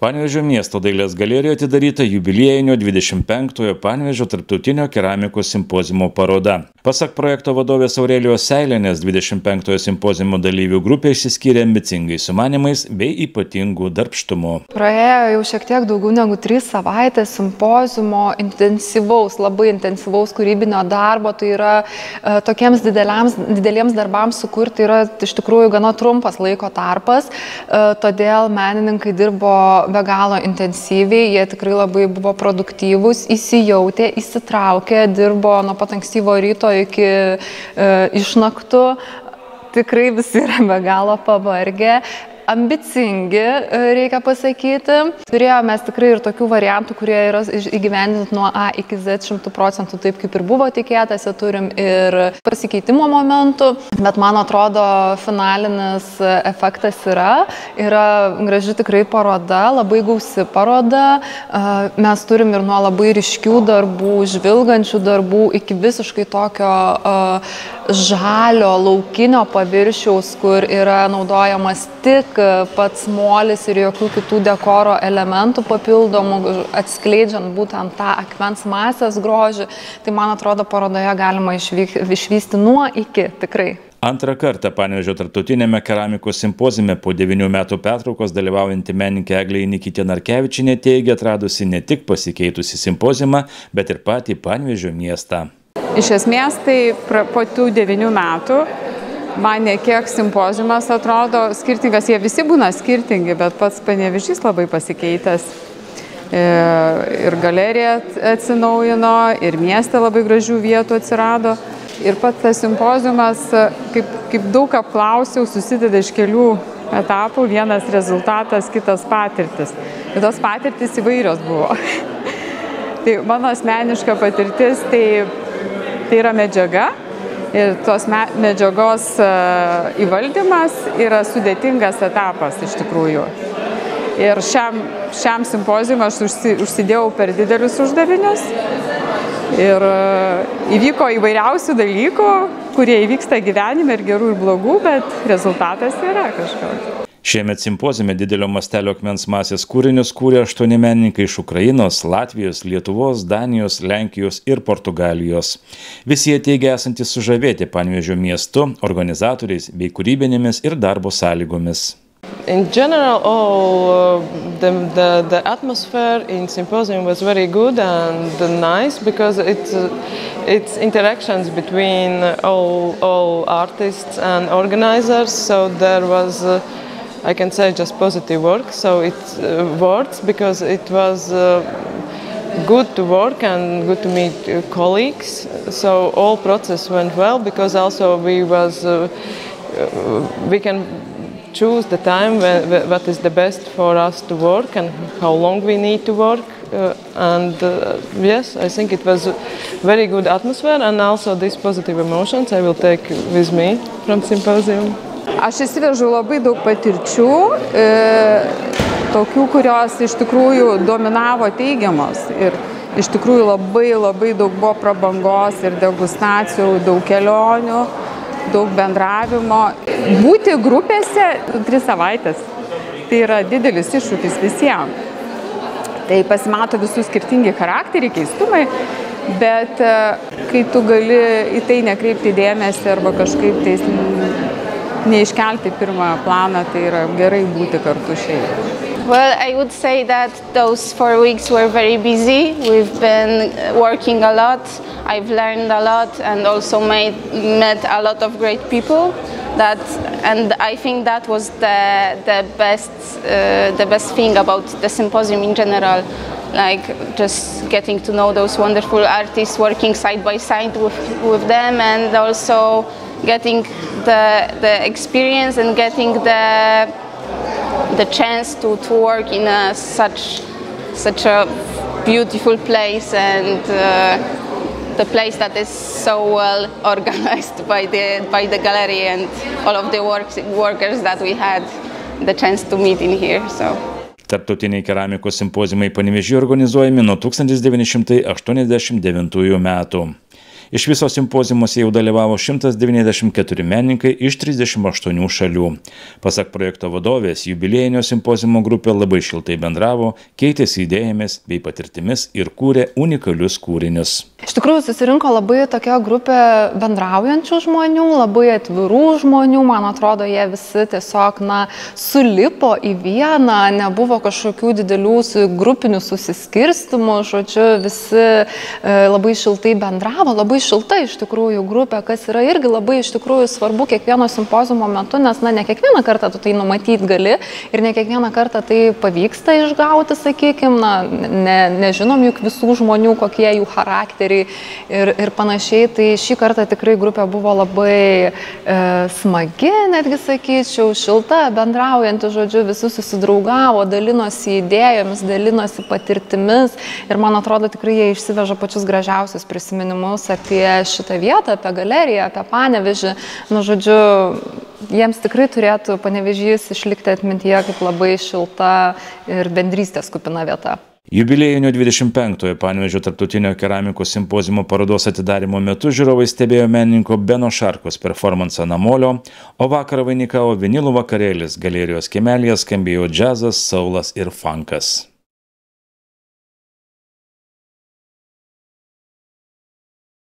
Panevėžio miesto dailės galerijoje atidaryta jubiliejinio 25-ojo Panevėžio tarptautinio keramikos simpoziumo paroda. Pasak projekto vadovės Aurelijos Seilienės, 25-ojo simpoziumo dalyvių grupė išsiskyrė ambicingais sumanymais bei ypatingų darbštumu. Praėjo jau šiek tiek daugiau negu 3 savaitės simpoziumo intensyvaus, labai intensyvaus kūrybinio darbo. Tai yra tokiems dideliems darbams sukurti yra iš tikrųjų gana trumpas laiko tarpas, todėl menininkai dirbo be galo intensyviai, jie tikrai labai buvo produktyvūs, įsijautė, įsitraukė, dirbo nuo pat ankstyvo ryto iki išnaktų. Tikrai visi yra be galo pavargę. Ambicingi, reikia pasakyti. Turėjome tikrai ir tokių variantų, kurie yra įgyvendinti nuo A iki Z 100%, taip kaip ir buvo tikėtasi. Turim ir pasikeitimo momentų, bet man atrodo finalinis efektas yra graži tikrai paroda, labai gausi paroda. Mes turim ir nuo labai ryškių darbų, žvilgančių darbų iki visiškai tokio žalio, laukinio paviršiaus, kur yra naudojamas tik pats molis ir jokių kitų dekoro elementų papildomų, atskleidžiant būtent tą akmens masės grožį. Tai man atrodo parodoje galima išvysti nuo iki tikrai. Antrą kartą Panevėžio tarptautinėme keramikos simpoziume po 9 metų pertraukos dalyvaujanti menininkė Eglė Janikytė Narkevičienė teigia atradusi ne tik pasikeitusi simpoziumą, bet ir patį Panevėžio miestą. Iš esmės tai po tų 9 metų man ne kiek simpoziumas atrodo skirtingas, jie visi būna skirtingi, bet pats Panevėžys labai pasikeitęs. Ir galerija atsinaujino, ir mieste labai gražių vietų atsirado. Ir pats tas simpoziumas, kaip daug apklausiau, susideda iš kelių etapų, vienas rezultatas, kitas patirtis. Ir tos patirtis įvairios buvo. Tai mano asmeniška patirtis, tai yra medžiaga. Ir tos medžiagos įvaldymas yra sudėtingas etapas iš tikrųjų. Ir šiam simpoziumui aš užsidėjau per didelius uždavinius. Ir įvyko įvairiausių dalykų, kurie įvyksta gyvenime ir gerų ir blogų, bet rezultatas yra kažkoks. Šiemet simpoziume didelio mastelio akmens masės kūrinius kūrė 8 menininkai iš Ukrainos, Latvijos, Lietuvos, Danijos, Lenkijos ir Portugalijos. Visi jie teigia esantys sužavėti Panevėžio miestu, organizatoriais bei kūrybinėmis ir darbo sąlygomis. In general, the atmosphere in symposium was very good and nice because it's interactions between all artists and organizers. So there was, I can say, just positive work. So it works because it was good to work and good to meet colleagues. So all process went well because also we can choose the time what is the best for us to work and how long we need to work. Yes, I think it was a very good atmosphere and also these positive emotions I will take with me from symposium. Aš įsivežu labai daug patirčių, tokių, kurios iš tikrųjų dominavo teigiamos. Ir iš tikrųjų labai daug buvo prabangos ir degustacijų, daug kelionių, daug bendravimo. Būti grupėse 3 savaitės, tai yra didelis iššūkis visiems. Tai pasimato visų skirtingi charakteriai, keistumai, bet kai tu gali į tai nekreipti dėmesį arba kažkaip tai neiškelti pirmą planą, tai yra gerai būti kartu šiaip. Well, I would say that those 4 weeks were very busy. We've been working a lot. I've learned a lot and also met a lot of great people. And I think that was the best thing about the symposium in general. Like just getting to know those wonderful artists, working side by side with them, and also getting the experience and getting the chance to work in such a beautiful place and the place that is so well organized by the gallery and all of the workers that we had the chance to meet in here. Tarptautiniai keramikos simpoziumai Panevėžyje organizuojami nuo 1989 metų. Iš viso simpoziumuose jau dalyvavo 194 menininkai iš 38 šalių. Pasak projekto vadovės, jubiliejinio simpoziumo grupė labai šiltai bendravo, keitėsi idėjomis bei patirtimis ir kūrė unikalius kūrinius. Iš tikrųjų susirinko labai tokia grupė bendraujančių žmonių, labai atvirų žmonių, man atrodo, jie visi tiesiog sulipo į vieną, nebuvo kažkokių didelių grupinių susiskirstimų, žodžiu, visi labai šiltai bendravo, labai šilta iš tikrųjų grupė, kas yra irgi labai iš tikrųjų svarbu kiekvieno simpoziumo metu, nes ne kiekvieną kartą tu tai numatyti gali ir ne kiekvieną kartą tai pavyksta išgauti, sakykime, nežinom juk visų žmonių, kokie jų charakteriai ir panašiai, tai šį kartą tikrai grupė buvo labai smagi, netgi sakyčiau, šilta, bendraujanti, žodžiu, visi susidraugavo, dalinosi idėjomis, dalinosi patirtimis ir man atrodo tikrai jie išsiveža pačius gražiausius prisiminimus apie šitą vietą, apie galeriją, apie Panevėžį. Žodžiu, jiems tikrai turėtų Panevėžys išlikti atmintyje kaip labai šilta ir bendrystės kupina vieta. Jubiliejinio 25-ojo Panevėžio tarptautinio keramikos simpoziumo parodos atidarymo metu žiūrovai stebėjo menininko Beno Šarkos performansą Namolio, o vakarą vainikavo vinilų vakarėlis, galerijos kiemelyje skambėjo džiazas, saulas ir funkas.